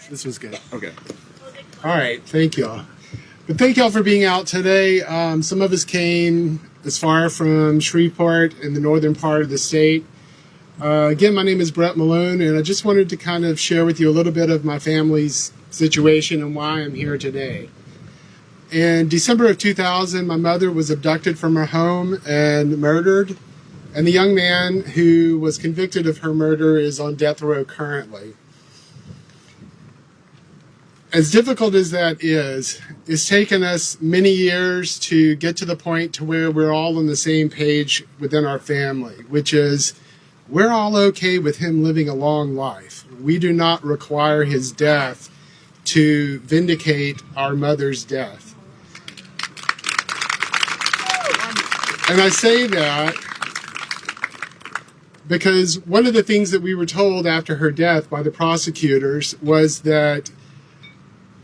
This was good. Okay. All right. Thank y'all. But thank y'all for being out today. Some of us came as far from Shreveport in the northern part of the state. Again, my name is Brett Malone, and I just wanted to kind of share with you a little bit of my family's situation and why I'm here today. In December of 2000, my mother was abducted from her home and murdered, and the young man who was convicted of her murder is on death row currently. As difficult as that is, it's taken us many years to get to the point to where we're all on the same page within our family, which is we're all okay with him living a long life. We do not require his death to vindicate our mother's death. And I say that because one of the things that we were told after her death by the prosecutors was that,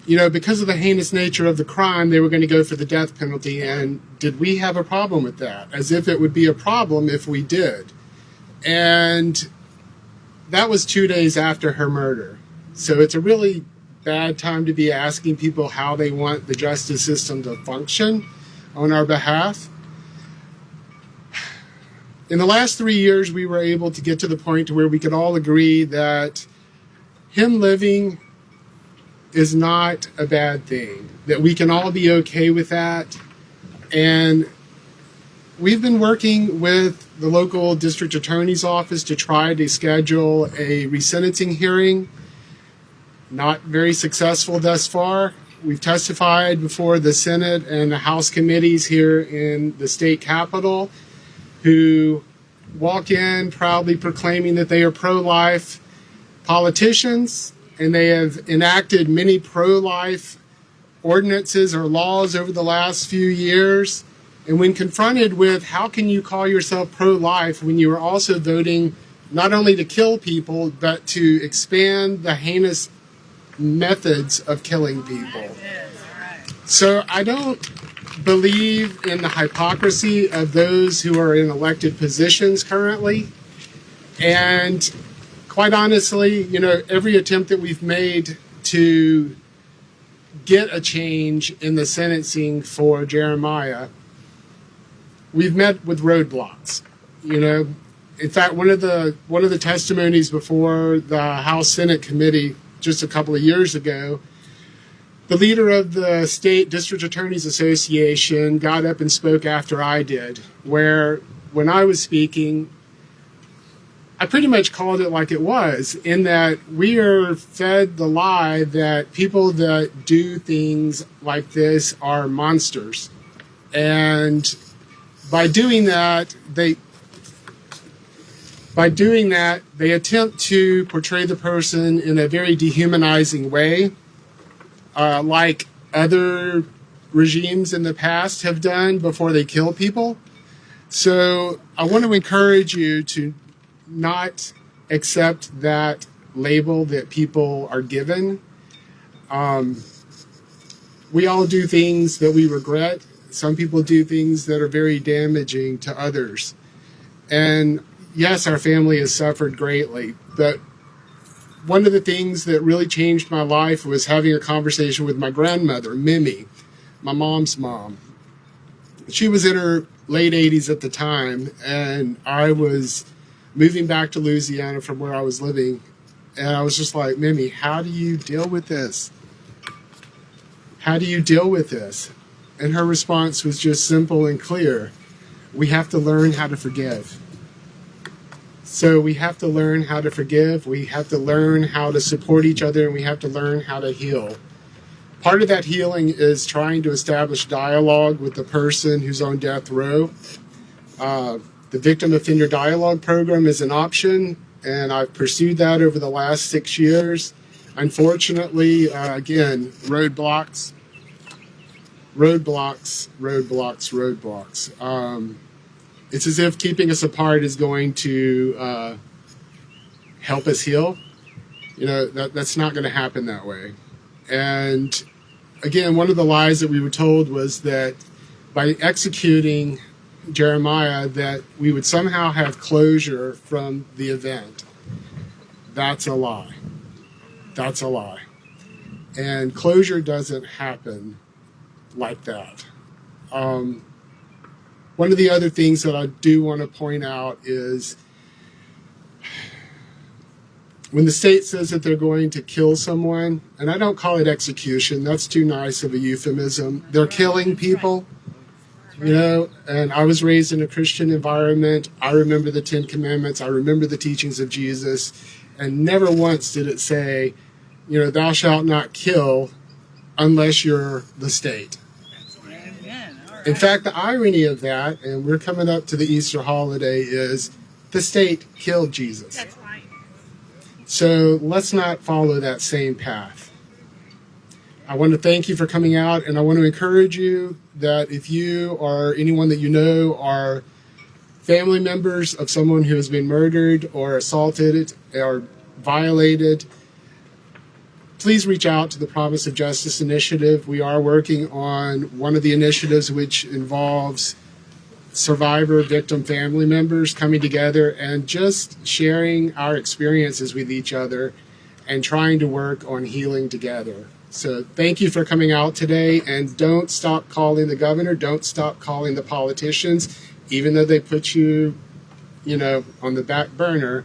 you know, because of the heinous nature of the crime, they were going to go for the death penalty. And did we have a problem with that? As if it would be a problem if we did. And that was 2 days after her murder. So it's a really bad time to be asking people how they want the justice system to function on our behalf. In the last 3 years, we were able to get to the point to where we could all agree that him living is not a bad thing, that we can all be okay with that. And we've been working with the local district attorney's office to try to schedule a resentencing hearing. Not very successful thus far. We've testified before the Senate and the House committees here in the state capitol, who walk in proudly proclaiming that they are pro-life politicians, and they have enacted many pro-life ordinances or laws over the last few years. And when confronted with how can you call yourself pro-life when you are also voting not only to kill people, but to expand the heinous methods of killing people. So I don't believe in the hypocrisy of those who are in elected positions currently. And quite honestly, you know, every attempt that we've made to get a change in the sentencing for Jeremiah, we've met with roadblocks. You know, in fact, one of the testimonies before the House Senate committee just a couple of years ago, the leader of the State District Attorneys Association got up and spoke after I did, where when I was speaking, I pretty much called it like it was, in that we are fed the lie that people that do things like this are monsters. And by doing that, they attempt to portray the person in a very dehumanizing way, like other regimes in the past have done before they kill people. So I want to encourage you to not accept that label that people are given. We all do things that we regret. Some people do things that are very damaging to others. And yes, our family has suffered greatly, but one of the things that really changed my life was having a conversation with my grandmother, Mimi, my mom's mom. She was in her late 80s at the time, and I was moving back to Louisiana from where I was living. And I was just like, Mimi, how do you deal with this? How do you deal with this? And her response was just simple and clear. We have to learn how to forgive. So we have to learn how to forgive. We have to learn how to support each other, and we have to learn how to heal. Part of that healing is trying to establish dialogue with the person who's on death row. The Victim Offender Dialogue Program is an option, and I've pursued that over the last 6 years. Unfortunately, again, roadblocks. It's as if keeping us apart is going to help us heal. You know, that's not going to happen that way. And again, one of the lies that we were told was that by executing Jeremiah, that we would somehow have closure from the event. That's a lie. That's a lie. And closure doesn't happen like that. One of the other things that I do want to point out is when the state says that they're going to kill someone, and I don't call it execution, that's too nice of a euphemism. They're killing people, you know, and I was raised in a Christian environment. I remember the Ten Commandments. I remember the teachings of Jesus, and never once did it say, you know, thou shalt not kill unless you're the state. In fact, the irony of that, and we're coming up to the Easter holiday, is the state killed Jesus. That's right. So let's not follow that same path. I want to thank you for coming out, and I want to encourage you that if you or anyone that you know are family members of someone who has been murdered or assaulted or violated, please reach out to the Promise of Justice Initiative. We are working on one of the initiatives which involves survivor victim family members coming together and just sharing our experiences with each other and trying to work on healing together. So thank you for coming out today, and don't stop calling the governor, don't stop calling the politicians, even though they put you, you know, on the back burner.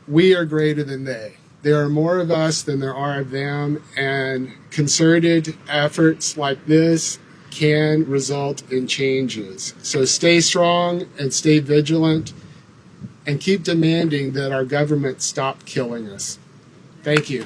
We are greater than they. There are more of us than there are of them, and concerted efforts like this can result in changes. So stay strong and stay vigilant and keep demanding that our government stop killing us. Thank you.